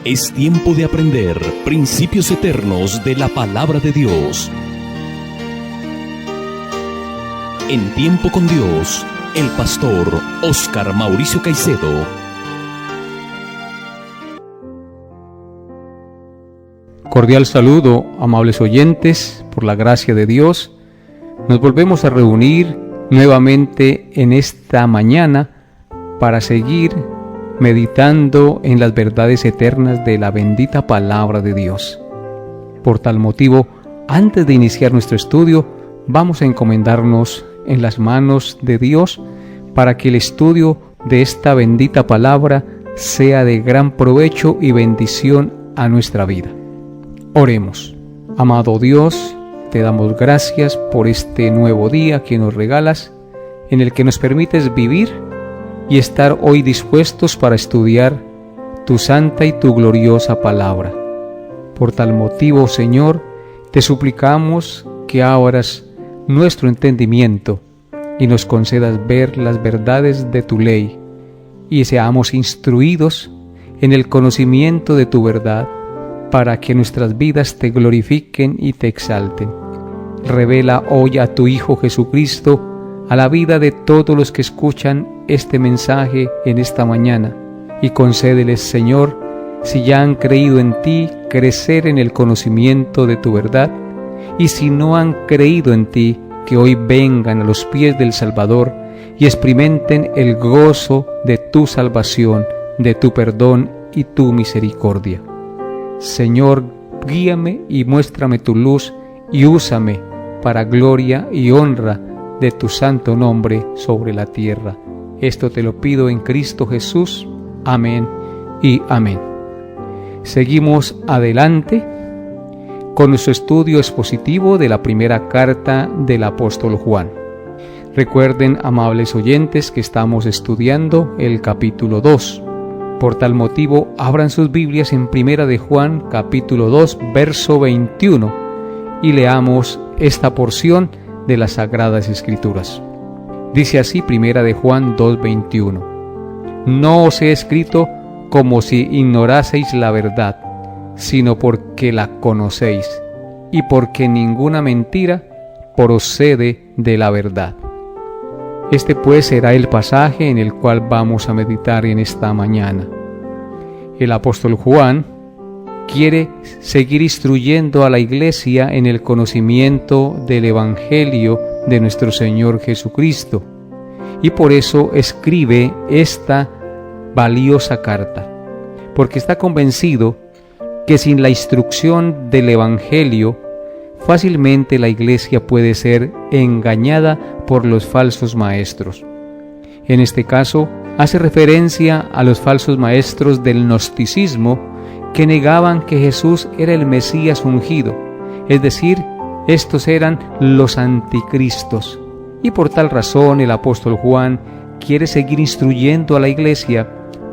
Es tiempo de aprender principios eternos de la palabra de Dios. En Tiempo con Dios, el pastor Óscar Mauricio Caicedo. Cordial saludo, amables oyentes, por la gracia de Dios. Nos volvemos a reunir nuevamente en esta mañana para seguir meditando en las verdades eternas de la bendita palabra de Dios. Por tal motivo, antes de iniciar nuestro estudio, vamos a encomendarnos en las manos de Dios para que el estudio de esta bendita palabra sea de gran provecho y bendición a nuestra vida. Oremos. Amado Dios, te damos gracias por este nuevo día que nos regalas, en el que nos permites vivir y estar hoy dispuestos para estudiar tu santa y tu gloriosa palabra. Por tal motivo, Señor, te suplicamos que abras nuestro entendimiento y nos concedas ver las verdades de tu ley y seamos instruidos en el conocimiento de tu verdad para que nuestras vidas te glorifiquen y te exalten. Revela hoy a tu Hijo Jesucristo a la vida de todos los que escuchan este mensaje en esta mañana y concédeles, Señor, si ya han creído en ti, crecer en el conocimiento de tu verdad, y si no han creído en ti, que hoy vengan a los pies del Salvador y experimenten el gozo de tu salvación, de tu perdón y tu misericordia. Señor, guíame y muéstrame tu luz y úsame para gloria y honra de tu santo nombre sobre la tierra. Esto te lo pido en Cristo Jesús. Amén y amén. Seguimos adelante con nuestro estudio expositivo de la primera carta del apóstol Juan. Recuerden, amables oyentes, que estamos estudiando el capítulo 2. Por tal motivo, abran sus Biblias en Primera de Juan, capítulo 2, verso 21, y leamos esta porción de las Sagradas Escrituras. Dice así Primera de Juan 2:21: No os he escrito como si ignoraseis la verdad, sino porque la conocéis, y porque ninguna mentira procede de la verdad. Este pues será el pasaje en el cual vamos a meditar en esta mañana. El apóstol Juan quiere seguir instruyendo a la iglesia en el conocimiento del Evangelio de nuestro Señor Jesucristo, y por eso escribe esta valiosa carta, porque está convencido que sin la instrucción del Evangelio, fácilmente la iglesia puede ser engañada por los falsos maestros. En este caso, hace referencia a los falsos maestros del gnosticismo que negaban que Jesús era el Mesías ungido, es decir, estos eran los anticristos. Y por tal razón el apóstol Juan quiere seguir instruyendo a la iglesia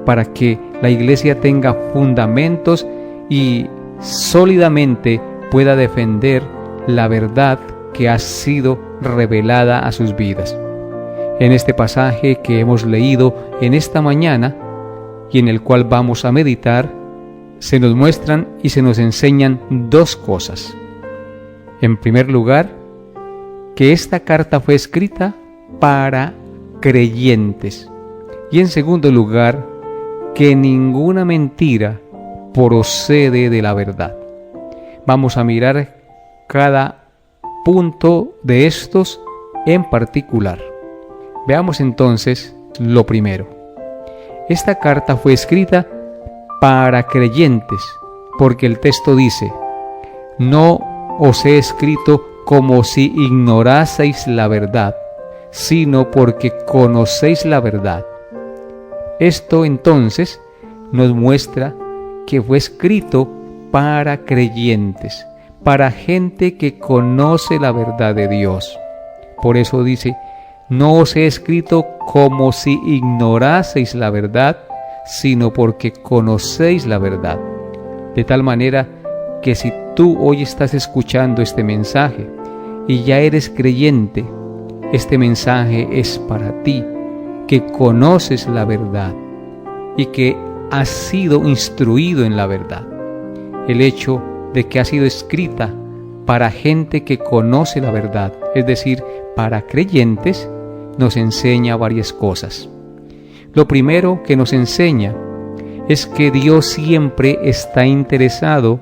para que la iglesia tenga fundamentos y sólidamente pueda defender la verdad que ha sido revelada a sus vidas. En este pasaje que hemos leído en esta mañana y en el cual vamos a meditar, se nos muestran y se nos enseñan dos cosas. En primer lugar, que esta carta fue escrita para creyentes. Y en segundo lugar, que ninguna mentira procede de la verdad. Vamos a mirar cada punto de estos en particular. Veamos entonces lo primero. Esta carta fue escrita para creyentes, porque el texto dice: No os he escrito como si ignoraseis la verdad, sino porque conocéis la verdad. Esto entonces nos muestra que fue escrito para creyentes, para gente que conoce la verdad de Dios. Por eso dice: No os he escrito como si ignoraseis la verdad, sino porque conocéis la verdad. De tal manera que si tú hoy estás escuchando este mensaje y ya eres creyente, este mensaje es para ti, que conoces la verdad y que ha sido instruido en la verdad. El hecho de que ha sido escrita para gente que conoce la verdad, es decir, para creyentes, nos enseña varias cosas. Lo primero que nos enseña es que Dios siempre está interesado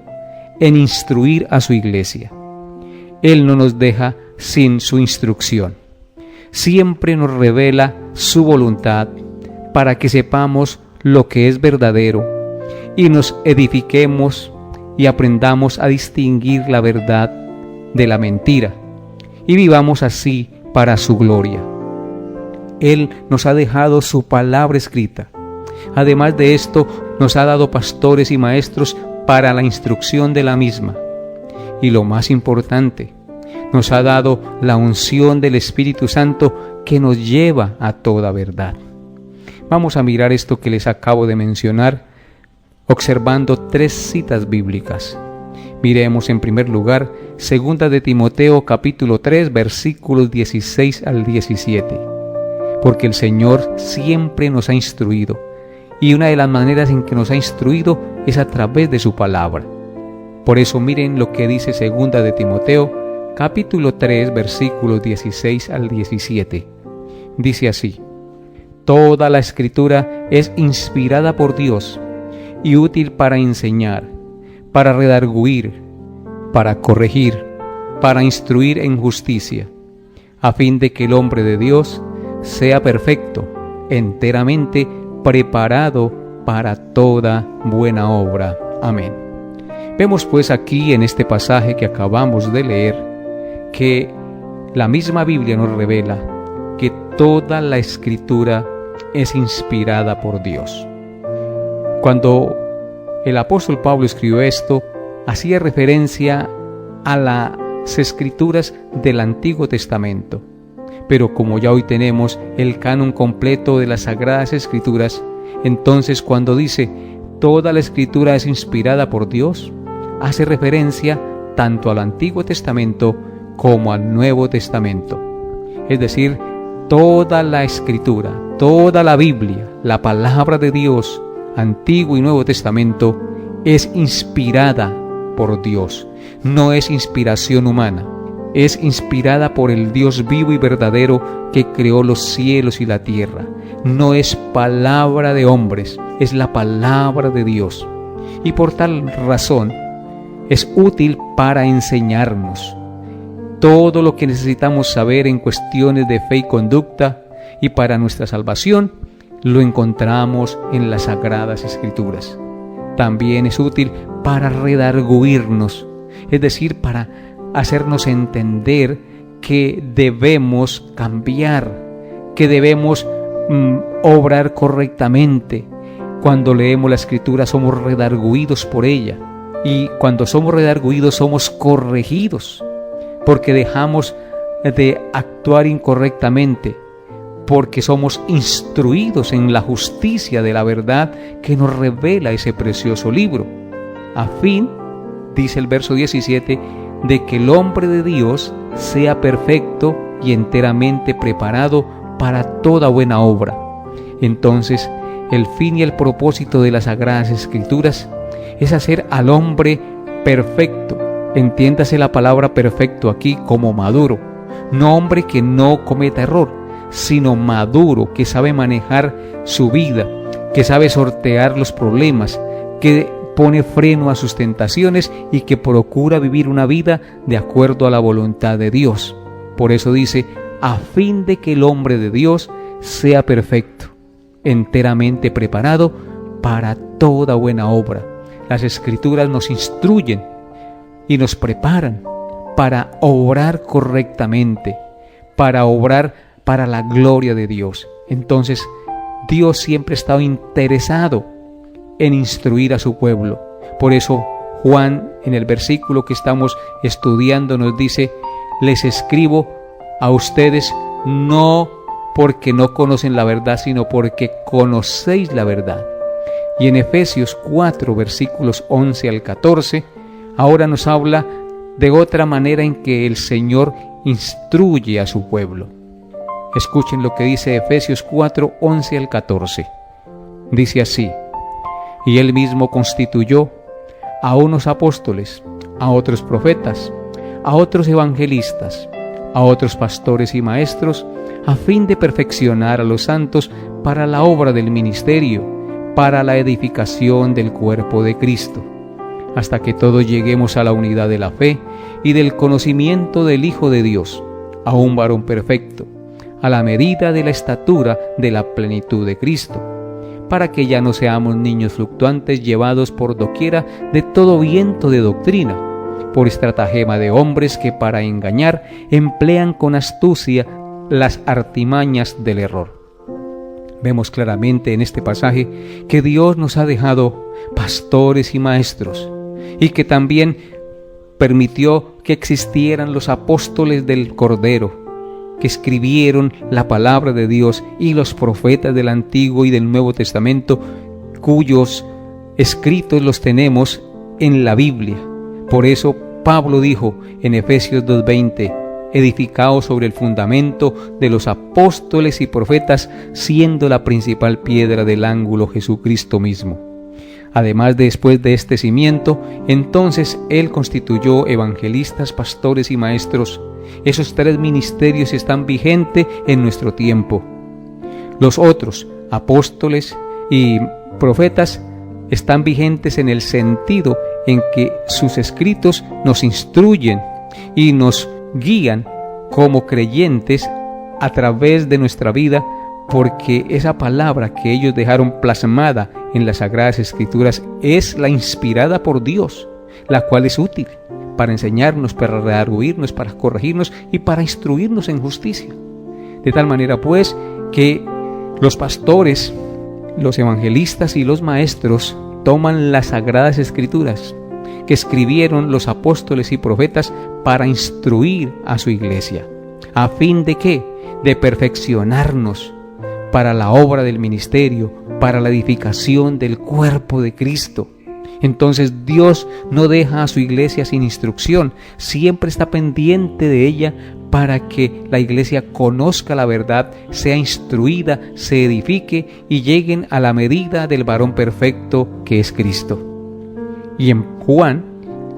en instruir a su iglesia. Él no nos deja sin su instrucción. Siempre nos revela su voluntad para que sepamos lo que es verdadero y nos edifiquemos y aprendamos a distinguir la verdad de la mentira y vivamos así para su gloria. Él nos ha dejado su palabra escrita. Además de esto, nos ha dado pastores y maestros para la instrucción de la misma. Y lo más importante, nos ha dado la unción del Espíritu Santo que nos lleva a toda verdad. Vamos a mirar esto que les acabo de mencionar, observando 3 citas bíblicas. Miremos en primer lugar 2 de Timoteo capítulo 3 versículos 16 al 17. Porque el Señor siempre nos ha instruido, y una de las maneras en que nos ha instruido es a través de su palabra. Por eso miren lo que dice 2 de Timoteo capítulo 3 versículos 16 al 17. Dice así: Toda la Escritura es inspirada por Dios y útil para enseñar, para redarguir, para corregir, para instruir en justicia, a fin de que el hombre de Dios sea perfecto, enteramente preparado para toda buena obra. Amén. Vemos pues aquí en este pasaje que acabamos de leer que la misma Biblia nos revela que toda la Escritura es inspirada por Dios. Cuando el apóstol Pablo escribió esto, hacía referencia a las Escrituras del Antiguo Testamento. Pero como ya hoy tenemos el canon completo de las Sagradas Escrituras, entonces cuando dice toda la Escritura es inspirada por Dios, hace referencia tanto al Antiguo Testamento como al Nuevo Testamento. Es decir, toda la Escritura, toda la Biblia, la palabra de Dios, Antiguo y Nuevo Testamento, es inspirada por Dios. No es inspiración humana, es inspirada por el Dios vivo y verdadero que creó los cielos y la tierra. No es palabra de hombres, es la palabra de Dios. Y por tal razón, es útil para enseñarnos todo lo que necesitamos saber en cuestiones de fe y conducta, y para nuestra salvación lo encontramos en las Sagradas Escrituras. También es útil para redarguirnos, es decir, para hacernos entender que debemos cambiar, que debemos obrar correctamente. Cuando leemos la Escritura somos redarguidos por ella, y cuando somos redarguidos somos corregidos, porque dejamos de actuar incorrectamente, porque somos instruidos en la justicia de la verdad que nos revela ese precioso libro, a fin, dice el verso 17, de que el hombre de Dios sea perfecto y enteramente preparado para toda buena obra. Entonces, el fin y el propósito de las Sagradas Escrituras es hacer al hombre perfecto. Entiéndase la palabra perfecto aquí como maduro, no hombre que no cometa error, sino maduro, que sabe manejar su vida, que sabe sortear los problemas, que pone freno a sus tentaciones y que procura vivir una vida de acuerdo a la voluntad de Dios. Por eso dice, a fin de que el hombre de Dios sea perfecto, enteramente preparado para toda buena obra. Las Escrituras nos instruyen y nos preparan para obrar correctamente, para obrar para la gloria de Dios. Entonces, Dios siempre ha estado interesado en instruir a su pueblo. Por eso, Juan, en el versículo que estamos estudiando, nos dice: les escribo a ustedes no porque no conocen la verdad, sino porque conocéis la verdad. Y en Efesios 4, versículos 11 al 14, ahora nos habla de otra manera en que el Señor instruye a su pueblo. Escuchen lo que dice Efesios 4, 11 al 14. Dice así: Y Él mismo constituyó a unos apóstoles, a otros profetas, a otros evangelistas, a otros pastores y maestros, a fin de perfeccionar a los santos para la obra del ministerio, para la edificación del cuerpo de Cristo, hasta que todos lleguemos a la unidad de la fe y del conocimiento del Hijo de Dios, a un varón perfecto, a la medida de la estatura de la plenitud de Cristo, para que ya no seamos niños fluctuantes llevados por doquiera de todo viento de doctrina, por estratagema de hombres que para engañar emplean con astucia las artimañas del error. Vemos claramente en este pasaje que Dios nos ha dejado pastores y maestros, y que también permitió que existieran los apóstoles del Cordero, que escribieron la palabra de Dios, y los profetas del Antiguo y del Nuevo Testamento, cuyos escritos los tenemos en la Biblia. Por eso Pablo dijo en Efesios 2:20, edificaos sobre el fundamento de los apóstoles y profetas, siendo la principal piedra del ángulo Jesucristo mismo. Además, después de este cimiento, entonces Él constituyó evangelistas, pastores y maestros. Esos tres ministerios están vigentes en nuestro tiempo. Los otros, apóstoles y profetas, están vigentes en el sentido en que sus escritos nos instruyen y nos guían como creyentes a través de nuestra vida, porque esa palabra que ellos dejaron plasmada en las Sagradas Escrituras es la inspirada por Dios, la cual es útil para enseñarnos, para redarguirnos, para corregirnos y para instruirnos en justicia. De tal manera pues que los pastores, los evangelistas y los maestros toman las Sagradas Escrituras que escribieron los apóstoles y profetas para instruir a su iglesia. ¿A fin de qué? De perfeccionarnos para la obra del ministerio, para la edificación del cuerpo de Cristo. Entonces Dios no deja a su iglesia sin instrucción, siempre está pendiente de ella para que la iglesia conozca la verdad, sea instruida, se edifique y lleguen a la medida del varón perfecto que es Cristo. Y en Juan,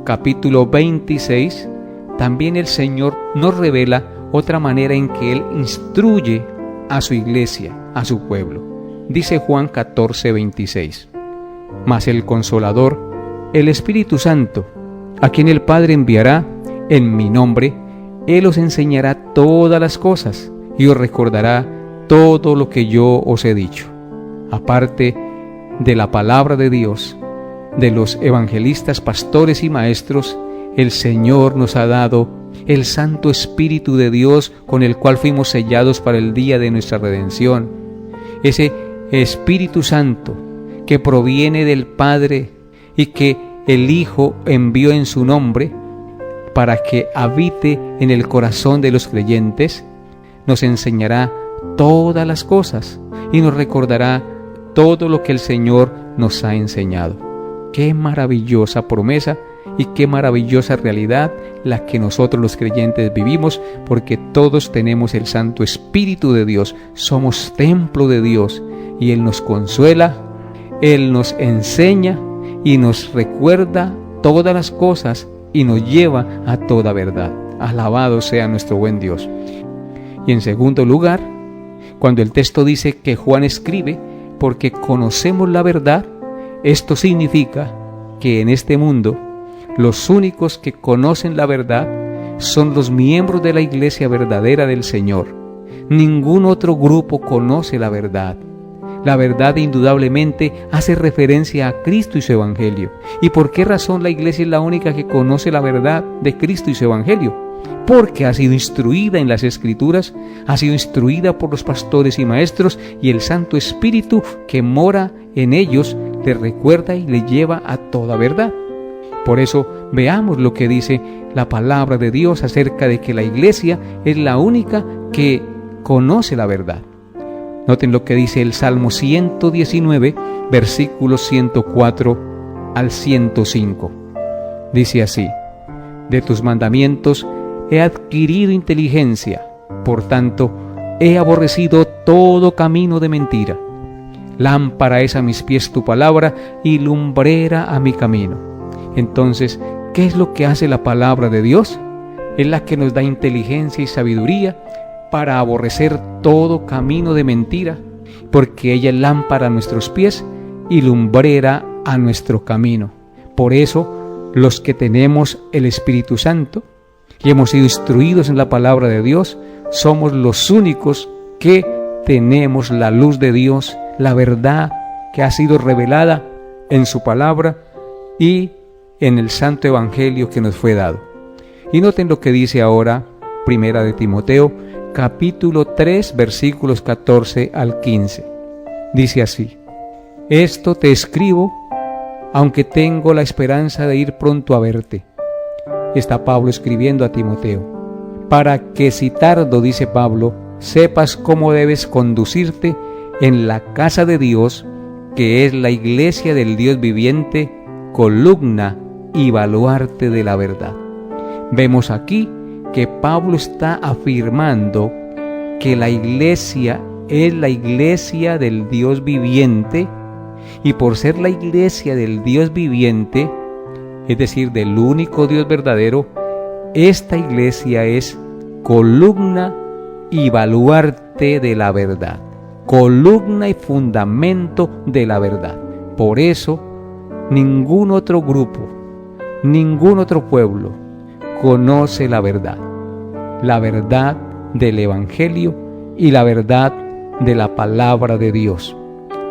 capítulo 26, también el Señor nos revela otra manera en que Él instruye a su iglesia, a su pueblo. Dice Juan 14:26, mas el Consolador, el Espíritu Santo, a quien el Padre enviará en mi nombre, Él os enseñará todas las cosas y os recordará todo lo que yo os he dicho. Aparte de la palabra de Dios, de los evangelistas, pastores y maestros, el Señor nos ha dado el Santo Espíritu de Dios, con el cual fuimos sellados para el día de nuestra redención. Ese Espíritu Santo que proviene del Padre y que el Hijo envió en su nombre para que habite en el corazón de los creyentes, nos enseñará todas las cosas y nos recordará todo lo que el Señor nos ha enseñado. Qué maravillosa promesa y qué maravillosa realidad la que nosotros los creyentes vivimos, porque todos tenemos el Santo Espíritu de Dios, somos templo de Dios, y Él nos consuela, Él nos enseña y nos recuerda todas las cosas y nos lleva a toda verdad. Alabado sea nuestro buen Dios. Y en segundo lugar, cuando el texto dice que Juan escribe porque conocemos la verdad, esto significa que en este mundo los únicos que conocen la verdad son los miembros de la iglesia verdadera del Señor. Ningún otro grupo conoce la verdad. La verdad indudablemente hace referencia a Cristo y su Evangelio. ¿Y por qué razón la iglesia es la única que conoce la verdad de Cristo y su Evangelio? Porque ha sido instruida en las Escrituras, ha sido instruida por los pastores y maestros, y el Santo Espíritu que mora en ellos le recuerda y le lleva a toda verdad. Por eso veamos lo que dice la palabra de Dios acerca de que la iglesia es la única que conoce la verdad. Noten lo que dice el Salmo 119, versículos 104 al 105. Dice así: de tus mandamientos he adquirido inteligencia, por tanto he aborrecido todo camino de mentira. Lámpara es a mis pies tu palabra y lumbrera a mi camino. Entonces, ¿qué es lo que hace la palabra de Dios? Es la que nos da inteligencia y sabiduría para aborrecer todo camino de mentira, porque ella es lámpara a nuestros pies y lumbrera a nuestro camino. Por eso, los que tenemos el Espíritu Santo y hemos sido instruidos en la palabra de Dios, somos los únicos que tenemos la luz de Dios, la verdad que ha sido revelada en su palabra y en el santo evangelio que nos fue dado. Y noten lo que dice ahora Primera de Timoteo, capítulo 3, versículos 14 al 15. Dice así: esto te escribo, aunque tengo la esperanza de ir pronto a verte. Está Pablo escribiendo a Timoteo, para que si tardo, dice Pablo, sepas cómo debes conducirte en la casa de Dios, que es la iglesia del Dios viviente, columna y baluarte de la verdad. Vemos aquí que Pablo está afirmando que la iglesia es la iglesia del Dios viviente, y por ser la iglesia del Dios viviente, es decir, del único Dios verdadero, esta iglesia es columna y baluarte de la verdad, columna y fundamento de la verdad. Por eso, ningún otro grupo, ningún otro pueblo conoce la verdad del Evangelio y la verdad de la palabra de Dios.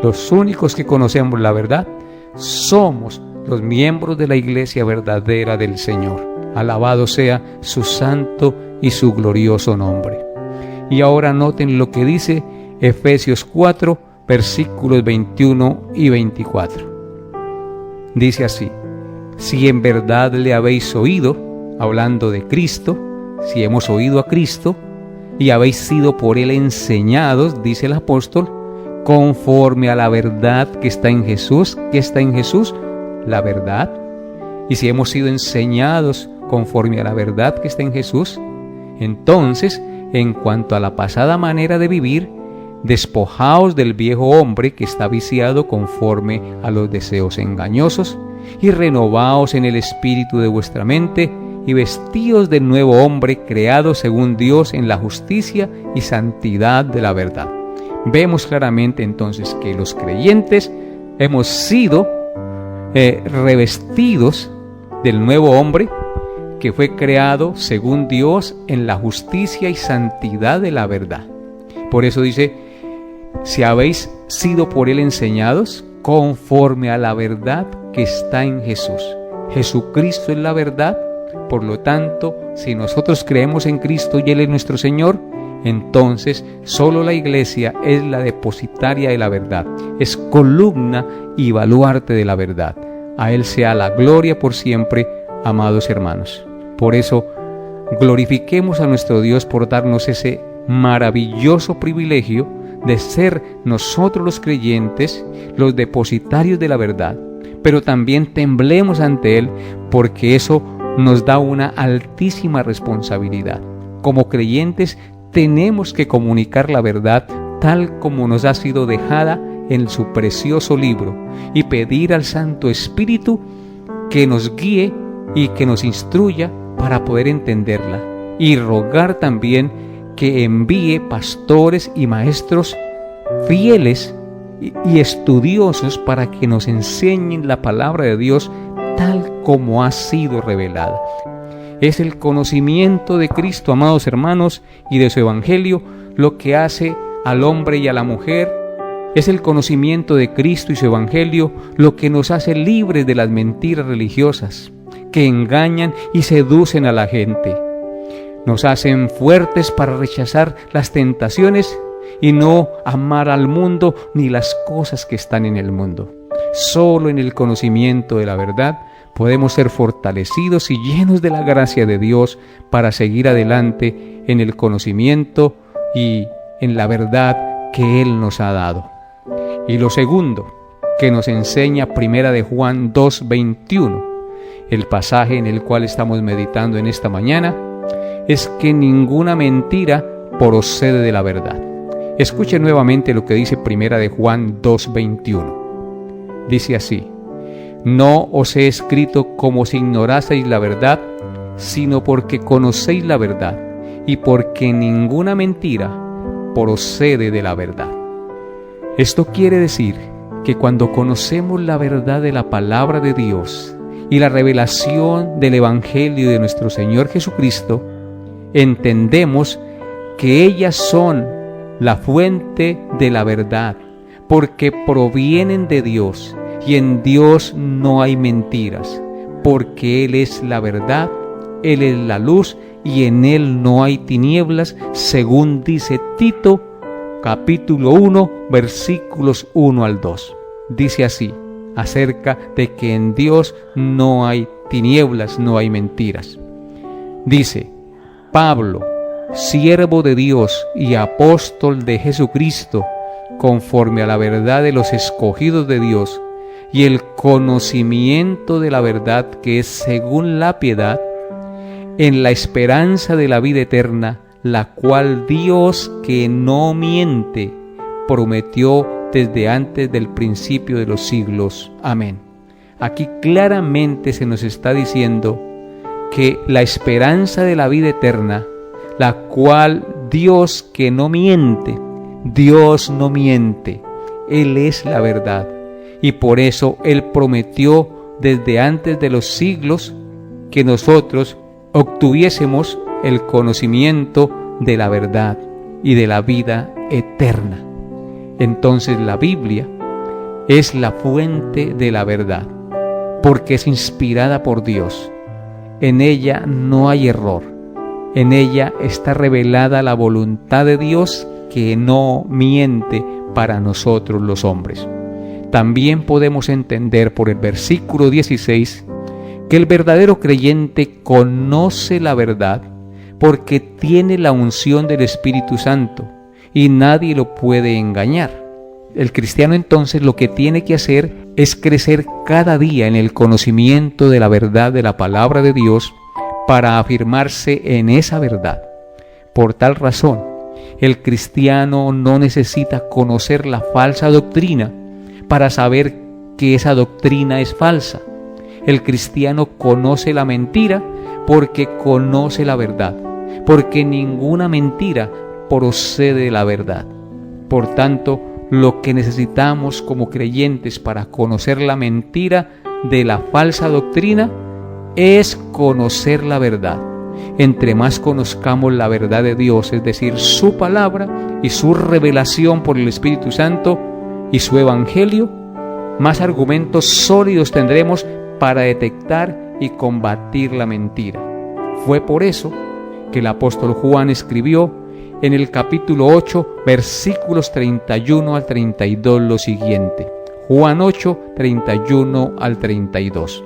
Los únicos que conocemos la verdad somos los miembros de la iglesia verdadera del Señor. Alabado sea su santo y su glorioso nombre. Y ahora noten lo que dice Efesios 4, versículos 21 y 24. Dice así: si en verdad le habéis oído, hablando de Cristo, si hemos oído a Cristo y habéis sido por él enseñados, dice el apóstol, conforme a la verdad que está en Jesús. ¿Qué está en Jesús? La verdad. Y si hemos sido enseñados conforme a la verdad que está en Jesús, entonces, en cuanto a la pasada manera de vivir, despojaos del viejo hombre que está viciado conforme a los deseos engañosos, y renovaos en el espíritu de vuestra mente, y vestíos del nuevo hombre creado según Dios en la justicia y santidad de la verdad. Vemos claramente entonces que los creyentes hemos sido revestidos del nuevo hombre que fue creado según Dios en la justicia y santidad de la verdad. Por eso dice: si habéis sido por él enseñados conforme a la verdad que está en Jesús. Jesucristo es la verdad. Por lo tanto, si nosotros creemos en Cristo y él es nuestro Señor, entonces solo la iglesia es la depositaria de la verdad, es columna y baluarte de la verdad. A él sea la gloria por siempre, amados hermanos. Por eso, glorifiquemos a nuestro Dios por darnos ese maravilloso privilegio de ser nosotros los creyentes, los depositarios de la verdad, pero también temblemos ante él, porque eso nos da una altísima responsabilidad. Como creyentes tenemos que comunicar la verdad tal como nos ha sido dejada en su precioso libro, y pedir al Santo Espíritu que nos guíe y que nos instruya para poder entenderla, y rogar también que envíe pastores y maestros fieles y estudiosos para que nos enseñen la palabra de Dios tal como ha sido revelada. Es el conocimiento de Cristo, amados hermanos, y de su Evangelio lo que hace al hombre y a la mujer. Es el conocimiento de Cristo y su Evangelio lo que nos hace libres de las mentiras religiosas que engañan y seducen a la gente. Nos hacen fuertes para rechazar las tentaciones y no amar al mundo ni las cosas que están en el mundo. Solo en el conocimiento de la verdad podemos ser fortalecidos y llenos de la gracia de Dios para seguir adelante en el conocimiento y en la verdad que Él nos ha dado. Y lo segundo que nos enseña Primera de Juan 2:21, el pasaje en el cual estamos meditando en esta mañana, es que ninguna mentira procede de la verdad. Escuche nuevamente lo que dice Primera de Juan 2:21. Dice así: no os he escrito como si ignoraseis la verdad, sino porque conocéis la verdad, y porque ninguna mentira procede de la verdad. Esto quiere decir que cuando conocemos la verdad de la palabra de Dios y la revelación del Evangelio de nuestro Señor Jesucristo, entendemos que ellas son la fuente de la verdad, porque provienen de Dios, y en Dios no hay mentiras, porque Él es la verdad, Él es la luz, y en Él no hay tinieblas, según dice Tito, capítulo 1, versículos 1 al 2. Dice así, acerca de que en Dios no hay tinieblas, no hay mentiras. Dice: Pablo, siervo de Dios y apóstol de Jesucristo, conforme a la verdad de los escogidos de Dios, y el conocimiento de la verdad que es según la piedad, en la esperanza de la vida eterna, la cual Dios, que no miente, prometió desde antes del principio de los siglos. Amén. Aquí claramente se nos está diciendo que la esperanza de la vida eterna, la cual Dios, que no miente, Dios no miente, Él es la verdad. Y por eso Él prometió desde antes de los siglos que nosotros obtuviésemos el conocimiento de la verdad y de la vida eterna. Entonces la Biblia es la fuente de la verdad, porque es inspirada por Dios. En ella no hay error. En ella está revelada la voluntad de Dios, que no miente para nosotros los hombres. También podemos entender por el versículo 16 que el verdadero creyente conoce la verdad porque tiene la unción del Espíritu Santo y nadie lo puede engañar. El cristiano entonces lo que tiene que hacer es crecer cada día en el conocimiento de la verdad de la palabra de Dios para afirmarse en esa verdad. Por tal razón, el cristiano no necesita conocer la falsa doctrina para saber que esa doctrina es falsa. El cristiano conoce la mentira porque conoce la verdad, porque ninguna mentira procede de la verdad. Por tanto, lo que necesitamos como creyentes para conocer la mentira de la falsa doctrina es conocer la verdad. Entre más conozcamos la verdad de Dios, es decir, su palabra y su revelación por el Espíritu Santo y su Evangelio, más argumentos sólidos tendremos para detectar y combatir la mentira. Fue por eso que el apóstol Juan escribió en el capítulo 8, versículos 31 al 32 lo siguiente. Juan 8, 31 al 32.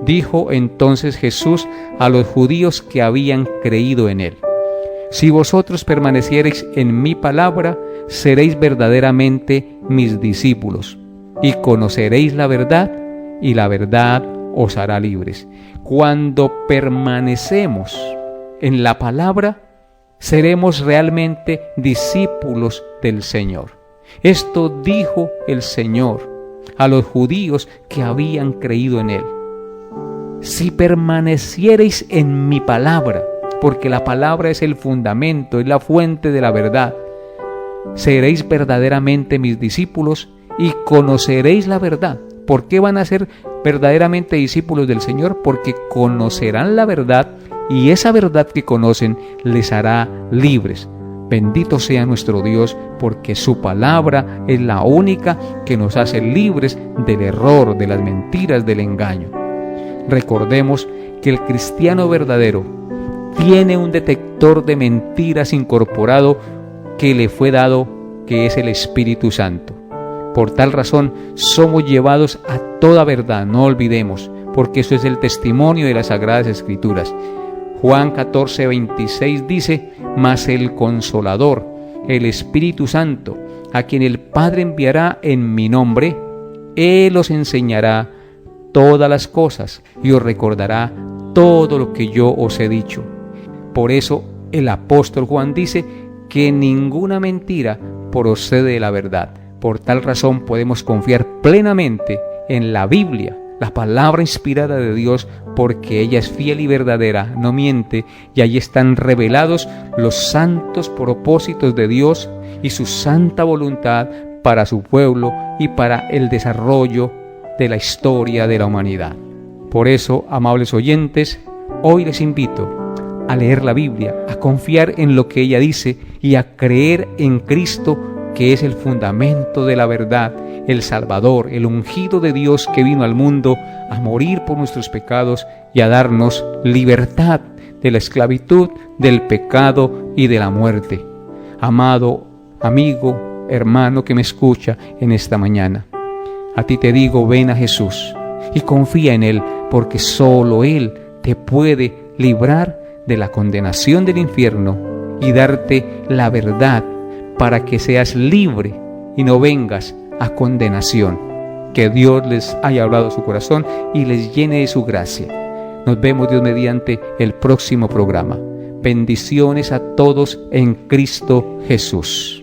Dijo entonces Jesús a los judíos que habían creído en él: si vosotros permaneciereis en mi palabra, seréis verdaderamente mis discípulos, y conoceréis la verdad, y la verdad os hará libres. Cuando permanecemos en la palabra, seremos realmente discípulos del Señor. Esto dijo el Señor a los judíos que habían creído en él. Si permaneciereis en mi palabra, porque la palabra es el fundamento, es la fuente de la verdad, seréis verdaderamente mis discípulos y conoceréis la verdad. ¿Por qué van a ser verdaderamente discípulos del Señor? Porque conocerán la verdad, y esa verdad que conocen les hará libres. Bendito sea nuestro Dios, porque su palabra es la única que nos hace libres del error, de las mentiras, del engaño. Recordemos que el cristiano verdadero tiene un detector de mentiras incorporado que le fue dado, que es el Espíritu Santo. Por tal razón somos llevados a toda verdad, no olvidemos, porque eso es el testimonio de las Sagradas Escrituras. Juan 14, 26 dice: mas el Consolador, el Espíritu Santo, a quien el Padre enviará en mi nombre, Él os enseñará todas las cosas y os recordará todo lo que yo os he dicho. Por eso el apóstol Juan dice que ninguna mentira procede de la verdad. Por tal razón podemos confiar plenamente en la Biblia, la palabra inspirada de Dios, porque ella es fiel y verdadera, no miente, y allí están revelados los santos propósitos de Dios y su santa voluntad para su pueblo y para el desarrollo de la historia de la humanidad. Por eso, amables oyentes, hoy les invito a leer la Biblia, a confiar en lo que ella dice y a creer en Cristo, que es el fundamento de la verdad, el Salvador, el ungido de Dios que vino al mundo a morir por nuestros pecados y a darnos libertad de la esclavitud, del pecado y de la muerte. Amado amigo, hermano que me escucha en esta mañana, a ti te digo, ven a Jesús y confía en Él, porque solo Él te puede librar de la condenación del infierno y darte la verdad para que seas libre y no vengas a condenación. Que Dios les haya hablado a su corazón y les llene de su gracia. Nos vemos, Dios mediante, el próximo programa. Bendiciones a todos en Cristo Jesús.